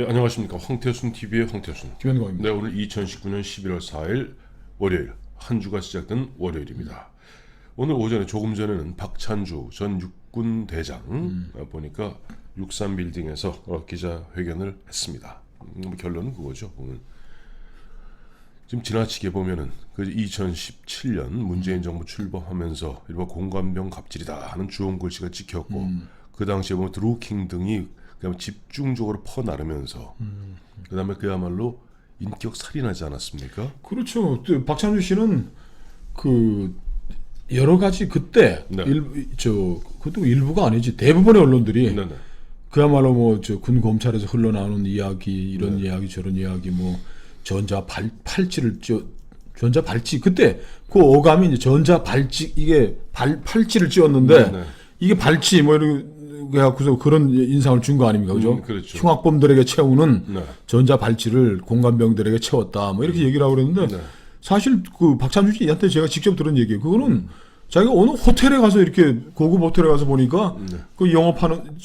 예, 안녕하십니까. 황태순 TV의 황태순. 김현광입니다. 네, 오늘 2019년 11월 4일 월요일, 한 주가 시작된 월요일입니다. 오늘 오전에 조금 전에는 박찬주 전 육군 대장 보니까 63빌딩에서 기자회견을 했습니다. 결론은 그거죠. 오늘 지금 지나치게 보면은 그 2017년 문재인 정부 출범하면서 이른바 공관병 갑질이다 하는 주홍 글씨가 찍혔고 그 당시에 보면 드루킹 등이 그냥 집중적으로 퍼나르면서 그다음에 그야말로 인격 살인하지 않았습니까? 그렇죠. 또 박찬주 씨는 그 여러 가지 그때 네. 그것도 일부가 아니지 대부분의 언론들이 네네. 그야말로 뭐 저 군 검찰에서 흘러나오는 이야기 이런 네. 이야기 저런 이야기 뭐 전자 발찌 그때 그 어감이 이제 전자 발찌 이게 팔찌를 찧었는데 네. 이게 발찌 뭐 이렇게 해갖고서 그런 인상을 준 거 아닙니까, 그죠? 그렇죠. 흉악범들에게 채우는 네. 전자 발찌를 공관병들에게 채웠다, 뭐 이렇게 얘기를 하고 그랬는데 네. 사실 그 박찬주 씨한테 제가 직접 들은 얘기예요. 그거는 자기가 어느 호텔에 가서 이렇게 고급 호텔에 가서 보니까 그 영업하는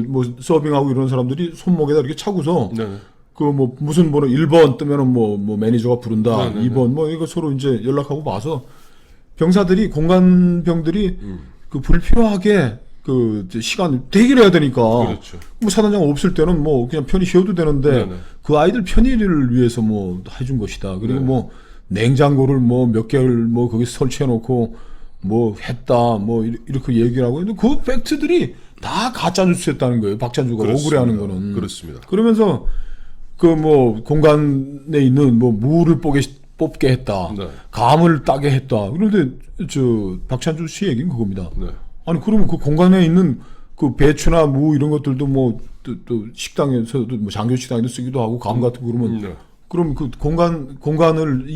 뭐 서빙하고 이런 사람들이 손목에다 이렇게 차고서 네네. 그 뭐 무슨 번호 1번 뜨면은 뭐 매니저가 부른다, 네네네. 2번 뭐 이거 서로 이제 연락하고 봐서 병사들이 공관병들이 그 불필요하게 그 시간 대기를 해야 되니까 그렇죠. 뭐 사단장 없을 때는 뭐 그냥 편히 쉬어도 되는데 네네. 그 아이들 편의를 위해서 뭐 해준 것이다. 그리고 네. 뭐 냉장고를 뭐 몇 개를 뭐 거기 설치해 놓고 뭐 했다 뭐 이렇게 얘기를 하고 있는데 그 팩트들이 다 가짜 뉴스였다는 거예요. 박찬주가 그렇습니다. 억울해하는 거는. 그렇습니다. 그러면서 그 뭐 공간에 있는 뭐 무를 뽑게 했다. 네. 감을 따게 했다. 그런데 저 박찬주 씨 얘기는 그겁니다. 네. 아니 그러면 그 공간에 있는 그 배추나 무 이런 것들도 뭐 또 식당에서도 뭐 장교 식당에도 쓰기도 하고 감 같은 거 그러면 네. 그럼 그 공간을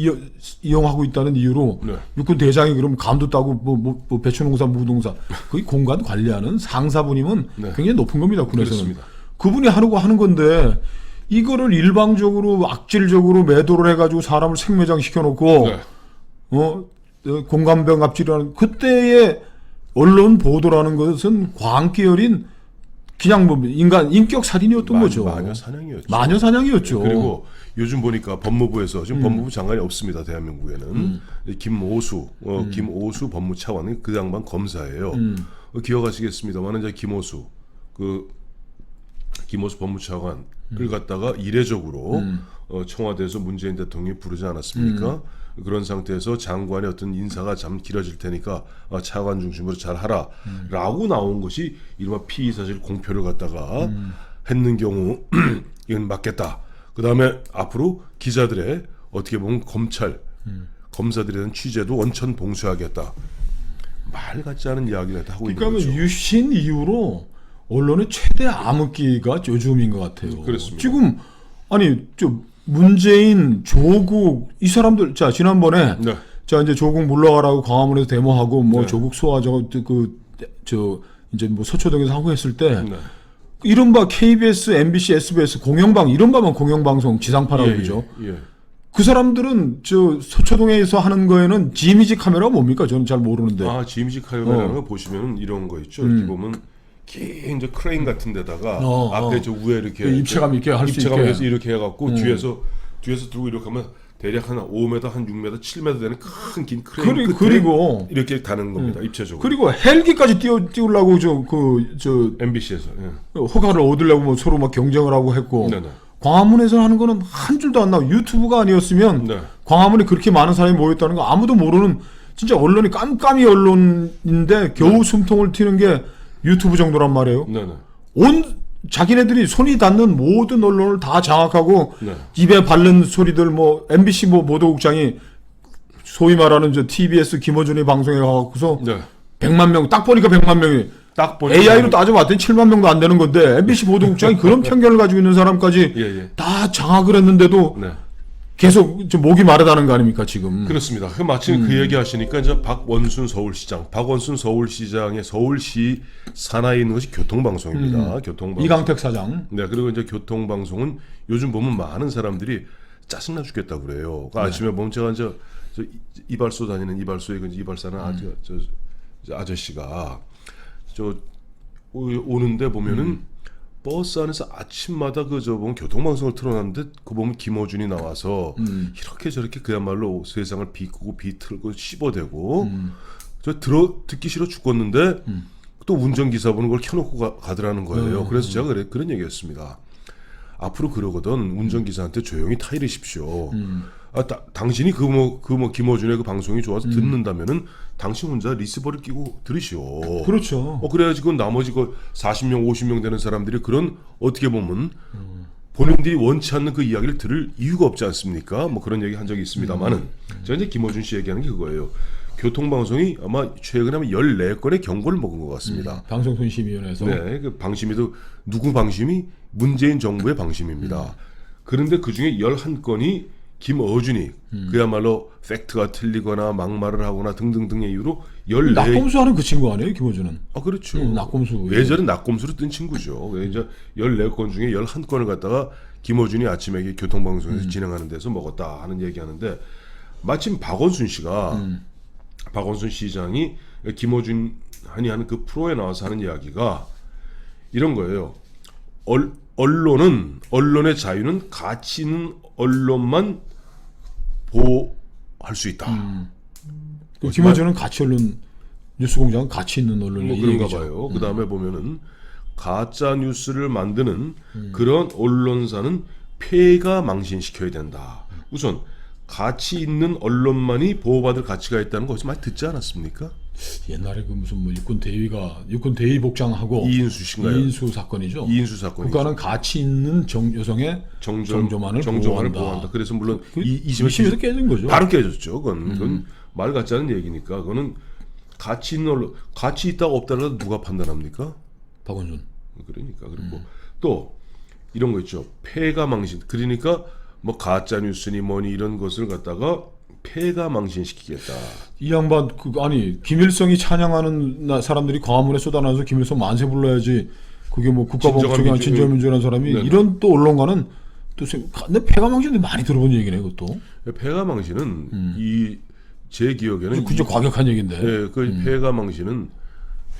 이용하고 있다는 이유로 네. 육군 대장이 그럼 감도 따고 뭐 배추 농사 무 농사 그 공간 관리하는 상사분이면 네. 굉장히 높은 겁니다 군에서는. 그렇습니다. 그분이 하는 건데 이거를 일방적으로 악질적으로 매도를 해가지고 사람을 생매장 시켜놓고 네. 공간병 갑질이라는 그때의 언론 보도라는 것은 광기 어린 그냥 뭐 인격 살인이었던 거죠. 마녀 사냥이었죠. 마녀 사냥이었죠. 그리고 요즘 보니까 법무부에서 지금 법무부 장관이 없습니다. 대한민국에는 김오수 법무차관 그 양반 검사예요. 기억하시겠습니다만 이제 김오수 법무차관을 갖다가 이례적으로 청와대에서 문재인 대통령이 부르지 않았습니까? 그런 상태에서 장관의 어떤 인사가 참 길어질 테니까 차관 중심으로 잘 하라라고 나온 것이 이른바 피의사실 공표를 갖다가 했는 경우 이건 맞겠다. 그 다음에 앞으로 기자들의 어떻게 보면 검사들에 대한 취재도 원천 봉쇄하겠다. 말 같지 않은 이야기를 하고 있는 그러니까 거죠. 유신 이후로 언론의 최대 암흑기가 요즘인 것 같아요. 그렇습니다. 지금 아니 문재인, 조국 이 사람들 자 지난번에 네. 자 이제 조국 물러가라고 광화문에서 데모하고 뭐 네. 조국 소화저 이제 뭐 서초동에서 하고 했을 때 네. 이른바 KBS, MBC, SBS 이른바만 공영방송 지상파라고 그러죠. 예. 그 사람들은 저 서초동에서 하는 거에는 지미지 카메라가 뭡니까? 저는 잘 모르는데. 지미지 카메라라는 거 보시면 이런 거 있죠. 이렇게 보면 긴 이제 크레인 같은 데다가 앞에 저 위에 이렇게 입체감 있게 할 수 있게. 입체감 해서 이렇게 해갖고 뒤에서 들고 이렇게 하면 대략 한 5m, 한 6m, 7m 되는 큰 긴 크레인 끝에 그리고 이렇게 다는 겁니다. 입체적으로. 그리고 헬기까지 띄우려고 MBC에서 허가를 얻으려고 뭐 서로 막 경쟁을 하고 했고 네네. 광화문에서 하는 거는 한 줄도 안 나오고 유튜브가 아니었으면 네. 광화문에 그렇게 많은 사람이 모였다는 거 아무도 모르는 진짜 언론이 깜깜이 언론인데 겨우 숨통을 튀는 게 유튜브 정도란 말이에요. 네네. 자기네들이 손이 닿는 모든 언론을 다 장악하고 네. 입에 바른 소리들 뭐 MBC 뭐 보도국장이 소위 말하는 저 TBS 김어준이 방송에 가고서 네. 100만 명 딱 보니까 100만 명이 딱 보니까 AI로 따져봤더니 7만 명도 안 되는 건데 MBC 보도국장이 그런 편견을 가지고 있는 사람까지 예. 다 장악을 했는데도 네. 계속 좀 목이 마르다는 거 아닙니까 지금. 그렇습니다. 마침 그 얘기 하시니까 이제 박원순 서울시장의 서울시 산하에 있는 것이 교통방송입니다. 교통방송. 이강택 사장. 네, 그리고 이제 교통방송은 요즘 보면 많은 사람들이 짜증나 죽겠다 그래요. 그러니까 아침에 보면 제가 저 이발소 다니는 이발소에 이발사는 아저씨가 오는데 보면은 버스 안에서 아침마다 그저 보면 교통방송을 틀어놨는데 그 보면 김어준이 나와서 이렇게 저렇게 그야말로 세상을 비꼬고 비틀고 씹어대고 저 듣기 싫어 죽겠는데 또 운전기사분은 그걸 켜놓고 가더라는 거예요. 그래서 제가 그런 얘기했습니다. 앞으로 그러거든 운전기사한테 조용히 타이르십시오. 당신이 김어준의 그 방송이 좋아서 듣는다면은 당신 혼자 리시버를 끼고 들으시오. 그렇죠. 그래야지 그 나머지 그 40명, 50명 되는 사람들이 그런 어떻게 보면 본인들이 원치 않는 그 이야기를 들을 이유가 없지 않습니까? 뭐 그런 얘기 한 적이 있습니다만은 제가 이제 김어준 씨 얘기하는 게 그거예요. 교통방송이 아마 최근에 14건의 경고를 먹은 것 같습니다. 방송통신위원회에서. 네, 그 방심이도 누구 방심이 문재인 정부의 방심입니다. 그런데 그 중에 11건이 김어준이 그야말로 팩트가 틀리거나 막말을 하거나 등등등의 이유로 14. 낙검수 하는 그 친구 아니에요, 김어준은? 아 그렇죠. 낙검수. 예전에 낙검수로 뜬 친구죠. 이제 14건 중에 11건을 갖다가 김어준이 아침에 교통방송에서 진행하는 데서 먹었다 하는 얘기하는데 마침 박원순 시장이 김어준이 하는 그 프로에 나와서 하는 이야기가 이런 거예요. 언론의 자유는 가치 있는 언론만 보호할 수 있다. 그 김어준은 가치 언론, 뉴스공장은 가치 있는 언론이 뭐 그런가 봐요. 그 다음에 보면은 가짜 뉴스를 만드는 그런 언론사는 폐가 망신시켜야 된다. 우선 가치 있는 언론만이 보호받을 가치가 있다는 거 어디서 많이 듣지 않았습니까? 옛날에 그 무슨 뭐 육군 대위 복장하고 이인수 씨인가요? 이인수 사건이죠. 이인수 사건이죠. 국가는 가치 있는 여성의 정조만을 보호한다. 그래서 물론 이심에서 깨진 거죠. 바로 깨졌죠. 그건 말 같지 않은 얘기니까. 그거는 가치 있는 언론, 가치 있다고 없다고 누가 판단합니까? 박원순. 그러니까 그리고 또 이런 거 있죠. 폐가 망신. 그러니까 뭐 가짜 뉴스니 뭐니 이런 것을 갖다가 폐가 망신시키겠다. 이 양반 김일성이 찬양하는 사람들이 광화문에 쏟아나서 김일성 만세 불러야지. 그게 뭐 국가복종이나 진정민주라는 사람이 네네. 이런 또 언론가는 또 근데 폐가망신도 많이 들어본 얘기네 그것도. 폐가 망신은 제 기억에는 진짜 과격한 얘기인데. 네, 그 폐가 망신은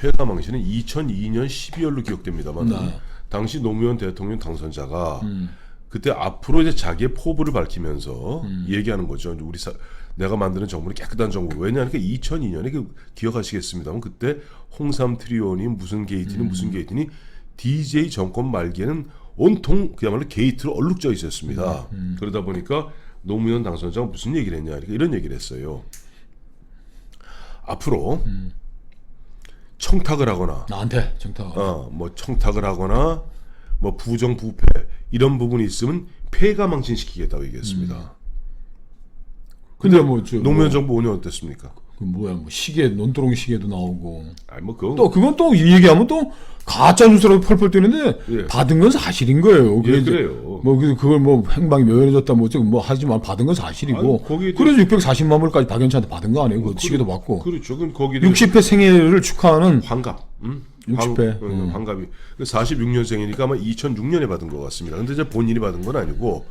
2002년 12월로 기억됩니다만 네. 당시 노무현 대통령 당선자가 그때 앞으로 이제 자기의 포부를 밝히면서 얘기하는 거죠. 내가 만드는 정부는 깨끗한 정부. 왜냐하면 2002년에 기억하시겠습니다만 그때 홍삼 트리오니 무슨 게이트니 DJ 정권 말기에는 온통 그야말로 게이트로 얼룩져 있었습니다. 그러다 보니까 노무현 당선자가 무슨 얘기를 했냐 이런 얘기를 했어요. 앞으로 청탁을 하거나 나한테 청탁. 뭐 청탁을 하거나 뭐 부정부패 이런 부분이 있으면 폐가 망신시키겠다고 얘기했습니다. 근데 뭐 노무현 정부 5년 어땠습니까? 그 뭐야 뭐 시계 논두렁 시계도 나오고. 아니 뭐 그건 또 그건 또 얘기하면 또 가짜 뉴스라고 펄펄 뛰는데 예. 받은 건 사실인 거예요. 예, 그래요. 뭐 그걸 뭐 행방이 묘연해졌다 뭐 하지만 받은 건 사실이고. 아니, 그래서 640만 불까지 박연차한테 받은 거 아니에요? 그 시계도 받고. 그렇죠. 그건 거기 60회 생일을 축하하는 환갑. 60회. 환갑이 46년생이니까 아마 2006년에 받은 것 같습니다. 근데 이제 본인이 받은 건 아니고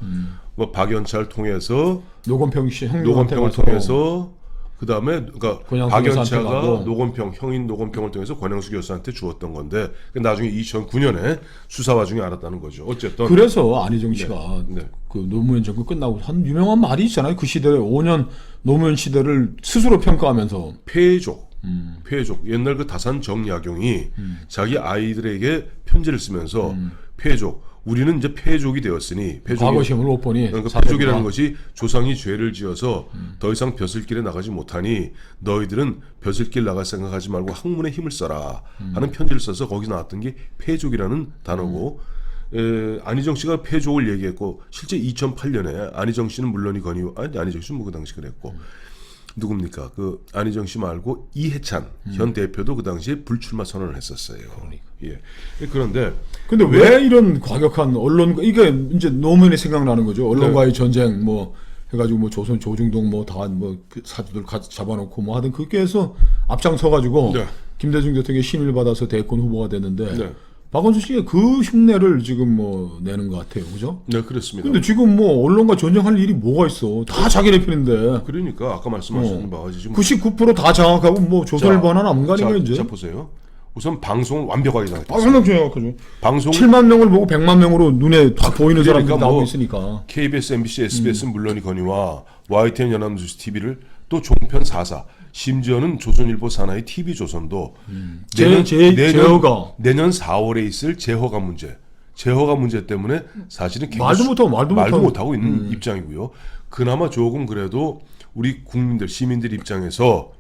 뭐 박연차를 통해서 노건평 씨 노건평을 통해서 그 다음에 그러니까 권양수 박연차가 교수한테 형인 노건평을 통해서 권양수 교수한테 주었던 건데 나중에 2009년에 수사 와중에 알았다는 거죠. 어쨌든 그래서 안희정 씨가 네. 그 노무현 정권 끝나고 한 유명한 말이 있잖아요. 그 시대에 5년 노무현 시대를 스스로 평가하면서 폐족 옛날 그 다산 정약용이 자기 아이들에게 편지를 쓰면서 폐족 우리는 이제 폐족이 되었으니 과거 시험을 못 보니 그러니까 폐족이라는 것이 조상이 죄를 지어서 더 이상 벼슬길에 나가지 못하니 너희들은 벼슬길 나갈 생각하지 말고 학문에 힘을 써라 하는 편지를 써서 거기 나왔던 게 폐족이라는 단어고 안희정 씨가 폐족을 얘기했고 실제 2008년에 안희정 씨는 물론이거니와 안희정 씨는 뭐 그 당시 그랬고 누굽니까? 그 안희정 씨 말고 이해찬 현 대표도 그 당시에 불출마 선언을 했었어요. 예. 그런데 근데 왜 이런 과격한 언론 이게 이제 노무현이 생각나는 거죠. 언론과의 전쟁 뭐 해가지고 뭐 조선 조중동 뭐 다 뭐 사주들 잡아놓고 뭐 하든 그렇게 해서 앞장서 가지고 김대중 대통령이 신임을 받아서 대권 후보가 됐는데 박원순 씨가 그 흉내를 지금 뭐 내는 것 같아요, 그죠? 네, 그렇습니다. 근데 지금 뭐 언론과 전쟁할 일이 뭐가 있어? 다 자기네 편인데. 그러니까 아까 말씀하신 바가 지금 99%다 장악하고 뭐 조선일보 하나 남은 거 아닌가 이제? 자 보세요. 우선 방송을 완벽하게 장악했어요. 상당히 정확하죠. 방송 7만 명을 보고 100만 명으로 눈에 다 보이는 사람들이 그러니까 나오고 뭐 있으니까. KBS, MBC, SBS는 물론이거니와 YTN 연합뉴스 TV를 또 종편 4사 심지어는 조선일보 산하의 TV조선도 제허가 내년 4월에 있을 제허가 문제 때문에 사실은 말도 못하고 있는 입장이고요. 그나마 조금 그래도 우리 국민들 시민들 입장에서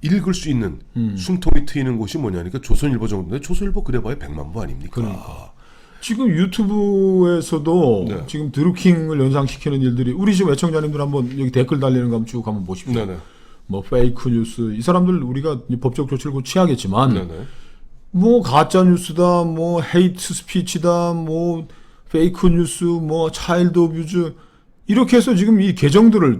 읽을 수 있는 숨통이 트이는 곳이 뭐냐니까 조선일보 정도인데 조선일보 그래봐야 100만 부 아닙니까? 그러니까. 지금 유튜브에서도 네. 지금 드루킹을 연상시키는 일들이 우리 지금 애청자님들 한번 여기 댓글 달리는 거 한번 쭉 한번 보십시오. 네네. 뭐 페이크 뉴스 이 사람들 우리가 법적 조치를 곧 취하겠지만 네네. 뭐 가짜 뉴스다, 뭐 헤이트 스피치다, 뭐 페이크 뉴스, 뭐 차일드 어뷰즈 이렇게 해서 지금 이 계정들을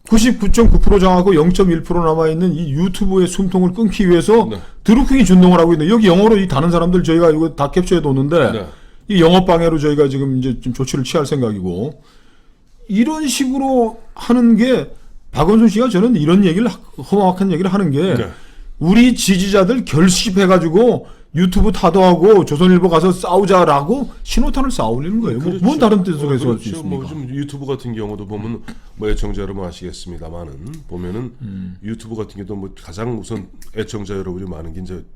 99.9% 장하고 0.1% 남아 있는 이 유튜브의 숨통을 끊기 위해서 네. 드루킹이 준동을 하고 있는데 여기 영어로 이 다른 사람들 저희가 이거 다 캡처해 뒀는데 네. 이 영업 방해로 저희가 지금 이제 좀 조치를 취할 생각이고 이런 식으로 하는 게 박원순 씨가 저는 이런 얘기를 험악한 얘기를 하는 게 네. 우리 지지자들 결집해가지고 유튜브 타도하고 조선일보 가서 싸우자라고 신호탄을 쏴올리는 거예요. 그렇죠. 뭔 다른 뜻으로 해서 할 수 그렇죠. 있습니까? 뭐 좀 유튜브 같은 경우도 보면 뭐 애청자 여러분 아시겠습니다만은 보면은 유튜브 같은 경우도 뭐 가장 우선 애청자 여러분이 많은 게 이제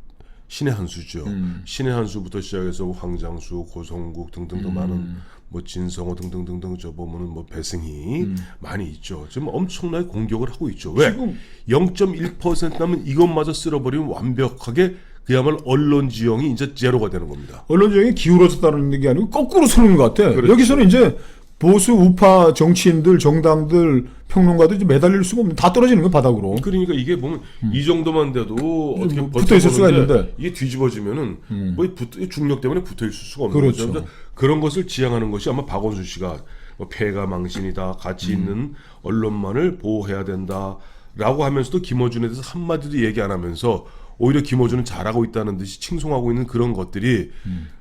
신의 한 수죠. 신의 한 수부터 시작해서 황장수, 고성국 등등도 많은 뭐 진성호 등등등등 저 보면은 뭐 배승희 많이 있죠. 지금 엄청나게 공격을 하고 있죠. 왜? 지금 0.1% 남은 이것마저 쓸어버리면 완벽하게 그야말로 언론 지형이 이제 제로가 되는 겁니다. 언론 지형이 기울어졌다는 게 아니고 거꾸로 서는 것 같아. 그렇죠. 여기서는 이제 보수 우파 정치인들, 정당들, 평론가들 이제 매달릴 수가 없는 다 떨어지는 거 바닥으로. 그러니까 이게 보면 이 정도만 돼도 어떻게 뭐 붙어 있을 수가 버텨보는데 있는데. 이게 뒤집어지면은 뭐 중력 때문에 붙어 있을 수가 없는 그렇죠. 거죠. 그런 것을 지향하는 것이 아마 박원순 씨가 뭐 폐가 망신이다, 가치 있는 언론만을 보호해야 된다라고 하면서도 김어준에 대해서 한 마디도 얘기 안 하면서 오히려 김어준은 잘하고 있다는 듯이 칭송하고 있는 그런 것들이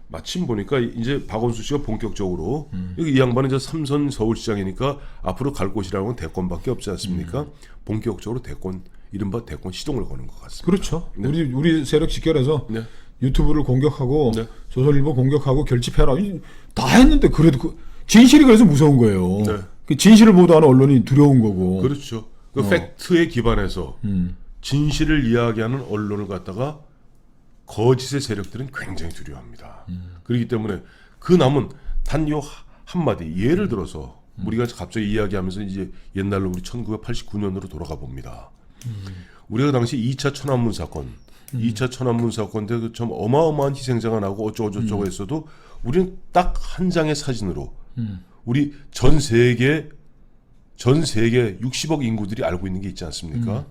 마침 보니까 이제 박원순 씨가 본격적으로 이 양반은 이제 삼선 서울시장이니까 앞으로 갈 곳이라는 건 대권밖에 없지 않습니까? 본격적으로 대권 이른바 대권 시동을 거는 것 같습니다. 그렇죠. 네. 우리 세력 직결해서 네. 유튜브를 공격하고 네. 조선일보 공격하고 결집해라. 다 했는데 그래도 진실이 그래서 무서운 거예요. 네. 그 진실을 보도하는 언론이 두려운 거고. 그렇죠. 그 팩트에 기반해서 진실을 이야기하는 언론을 갖다가 거짓의 세력들은 굉장히 두려워합니다. 그렇기 때문에 그 남은 단 요 한마디 예를 들어서 우리가 갑자기 이야기하면서 이제 옛날로 우리 1989년으로 돌아가 봅니다. 우리가 당시 2차 천안문 사건 2차 천안문 사건 때 좀 어마어마한 희생자가 나고 어쩌고저쩌고 했어도 우리는 딱 한 장의 사진으로 우리 전 세계 60억 인구들이 알고 있는 게 있지 않습니까?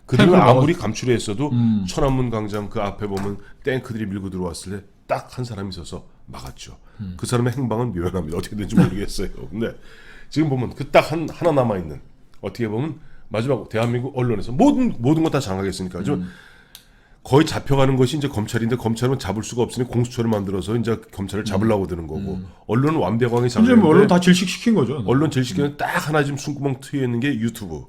그들은 아무리 감추려 했어도 천안문 광장 그 앞에 보면 탱크들이 밀고 들어왔을 때 딱 한 사람이 있어서 막았죠. 그 사람의 행방은 묘연합니다. 어떻게 된지 모르겠어요. 근데 지금 보면 그 딱 하나 남아 있는 어떻게 보면 마지막 대한민국 언론에서 모든 거 다 장악했으니까 좀 거의 잡혀가는 것이 이제 검찰인데 검찰은 잡을 수가 없으니 공수처를 만들어서 이제 검찰을 잡으려고 드는 거고 언론은 완벽하게 이제 뭐 장악했는데 언론 다 질식시킨 거죠. 언론 질식에는 딱 하나 지금 숨구멍 트여 있는 게 유튜브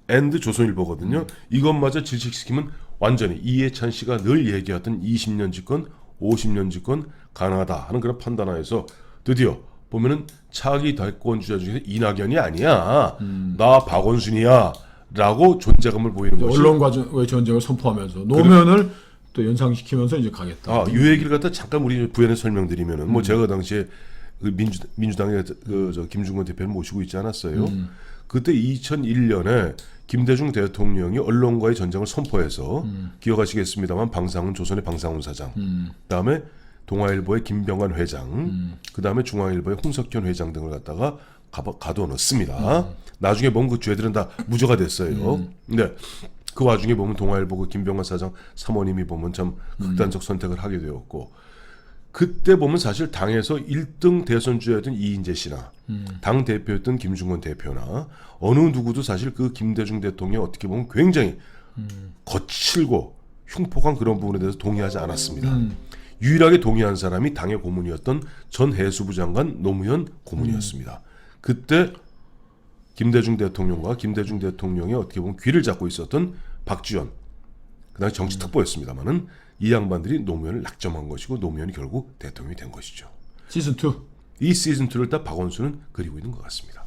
앤드 조선일보거든요. 이것마저 질식시키면 완전히 이해찬 씨가 늘 얘기했던 20년 집권, 50년 집권 가능하다 하는 그런 판단하에서 드디어 보면은 차기 대권 주자 중에 이낙연이 아니야. 나 박원순이야. 라고 존재감을 보이는 것이 언론과의 전쟁을 선포하면서 노면을 또 연상시키면서 이제 가겠다. 이 얘기를 갖다 잠깐 우리 부연에 설명드리면은 뭐 제가 당시에 그 민주당의 저 김중건 대표를 모시고 있지 않았어요. 그때 2001년에 김대중 대통령이 언론과의 전쟁을 선포해서 기억하시겠습니다만 방상훈 조선의 방상훈 사장, 그다음에 동아일보의 김병관 회장, 그다음에 중앙일보의 홍석현 회장 등을 갖다가 가둬 넣습니다. 나중에 보면 그 죄들은 다 무죄가 됐어요. 근데 그 와중에 보면 동아일보 그 김병관 사장 사모님이 보면 참 극단적 선택을 하게 되었고 그때 보면 사실 당에서 1등 대선주였던 이인재 씨나 당 대표였던 김중건 대표나 어느 누구도 사실 그 김대중 대통령 어떻게 보면 굉장히 거칠고 흉폭한 그런 부분에 대해서 동의하지 않았습니다. 유일하게 동의한 사람이 당의 고문이었던 전 해수부 장관 노무현 고문이었습니다. 그때 김대중 대통령과 김대중 대통령의 어떻게 보면 귀를 잡고 있었던 박지원 그다음에 정치 특보였습니다만은 이 양반들이 노무현을 낙점한 것이고 노무현이 결국 대통령이 된 것이죠. 시즌 2. 이 시즌 2를 딱 박원순은 그리고 있는 것 같습니다.